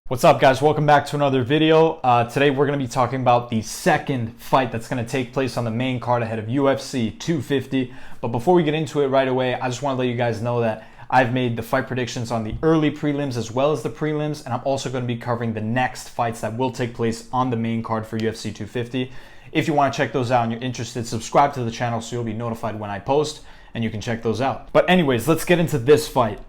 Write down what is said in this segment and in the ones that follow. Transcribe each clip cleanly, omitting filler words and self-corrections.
What's up, guys? Welcome back to another video. Today we're going to be talking about the second fight that's going to take place on the main card ahead of UFC 250. But before we get into it right away, I just want to let you guys know that I've made the fight predictions on the early prelims as well as the prelims, and I'm also going to be covering the next fights that will take place on the main card for UFC 250. If you want to check those out and you're interested, subscribe to the channel so you'll be notified when I post, and you can check those out. But anyways, let's get into this fight.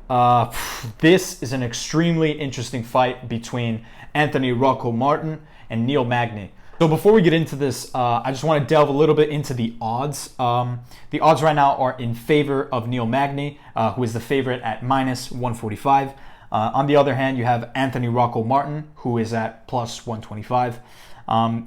This is an extremely interesting fight between Anthony "Rocco" Martin and Neil Magny. So before we get into this, I just want to delve a little bit into the odds. The odds right now are in favor of Neil Magny, who is the favorite at -145. On the other hand, you have Anthony "Rocco" Martin, who is at +125.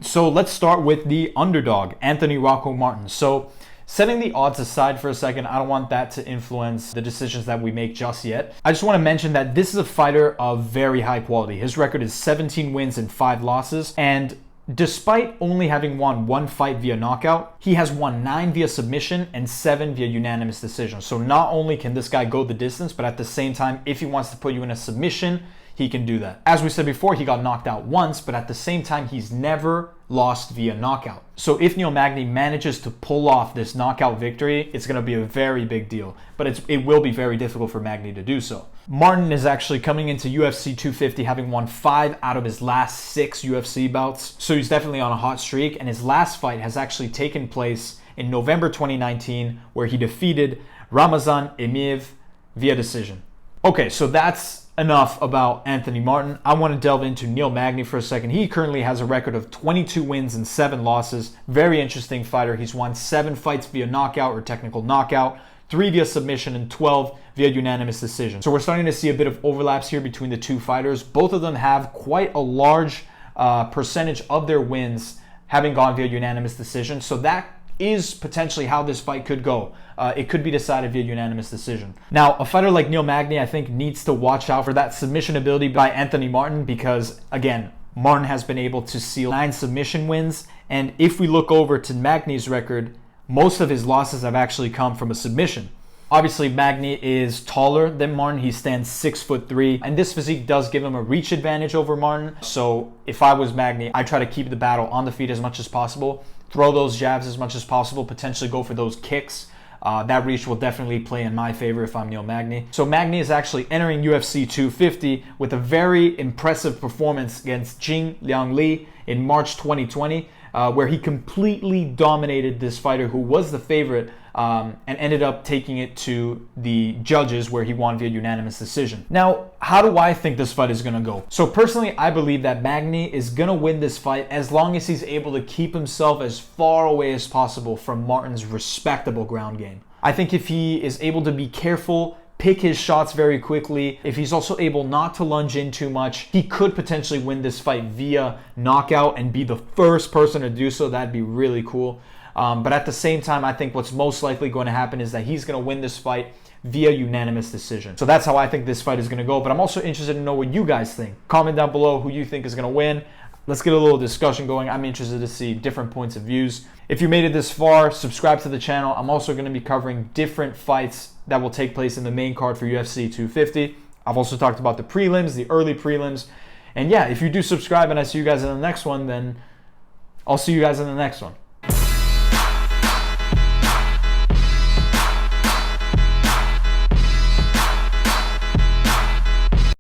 So let's start with the underdog, Anthony "Rocco" Martin. So setting the odds aside for a second, I don't want that to influence the decisions that we make just yet. I just want to mention that this is a fighter of very high quality. His record is 17 wins and 5 losses, and despite only having won 1 fight via knockout, he has won 9 via submission and 7 via unanimous decision. So not only can this guy go the distance, but at the same time, if he wants to put you in a submission, he can do that. As we said before, he got knocked out once, but at the same time, he's never lost via knockout. So if Neil Magny manages to pull off this knockout victory, it's going to be a very big deal. But it will be very difficult for Magny to do so. Martin is actually coming into UFC 250 having won 5 out of his last 6 UFC bouts. So he's definitely on a hot streak, and his last fight has actually taken place in November 2019, where he defeated Ramazan Emeev via decision. Okay, so that's enough about Anthony Martin. I want to delve into Neil Magny for a second. He currently has a record of 22 wins and 7 losses. Very interesting fighter. He's won 7 fights via knockout or technical knockout, 3 via submission, and 12 via unanimous decision. So we're starting to see a bit of overlaps here between the two fighters. Both of them have quite a large percentage of their wins having gone via unanimous decision. So that is potentially how this fight could go. It could be decided via unanimous decision. Now, a fighter like Neil Magny, I think, needs to watch out for that submission ability by Anthony Martin because, again, Martin has been able to seal 9 submission wins. And if we look over to Magny's record, most of his losses have actually come from a submission. Obviously, Magny is taller than Martin. He stands 6'3", and this physique does give him a reach advantage over Martin. So if I was Magny, I'd try to keep the battle on the feet as much as possible, throw those jabs as much as possible, potentially go for those kicks. That reach will definitely play in my favor if I'm Neil Magny. So Magny is actually entering UFC 250 with a very impressive performance against Jing Liang Li in March 2020, where he completely dominated this fighter who was the favorite and ended up taking it to the judges where he won via unanimous decision. Now, how do I think this fight is going to go? So personally, I believe that Magny is going to win this fight as long as he's able to keep himself as far away as possible from Martin's respectable ground game. I think if he is able to be careful, pick his shots very quickly, if he's also able not to lunge in too much, he could potentially win this fight via knockout and be the first person to do so. That'd be really cool. But at the same time, I think what's most likely going to happen is that he's going to win this fight via unanimous decision. So that's how I think this fight is going to go. But I'm also interested to know what you guys think. Comment down below who you think is going to win. Let's get a little discussion going. I'm interested to see different points of views. If you made it this far, subscribe to the channel. I'm also going to be covering different fights that will take place in the main card for UFC 250. I've also talked about the prelims, the early prelims. And yeah, if you do subscribe and I see you guys in the next one, then I'll see you guys in the next one.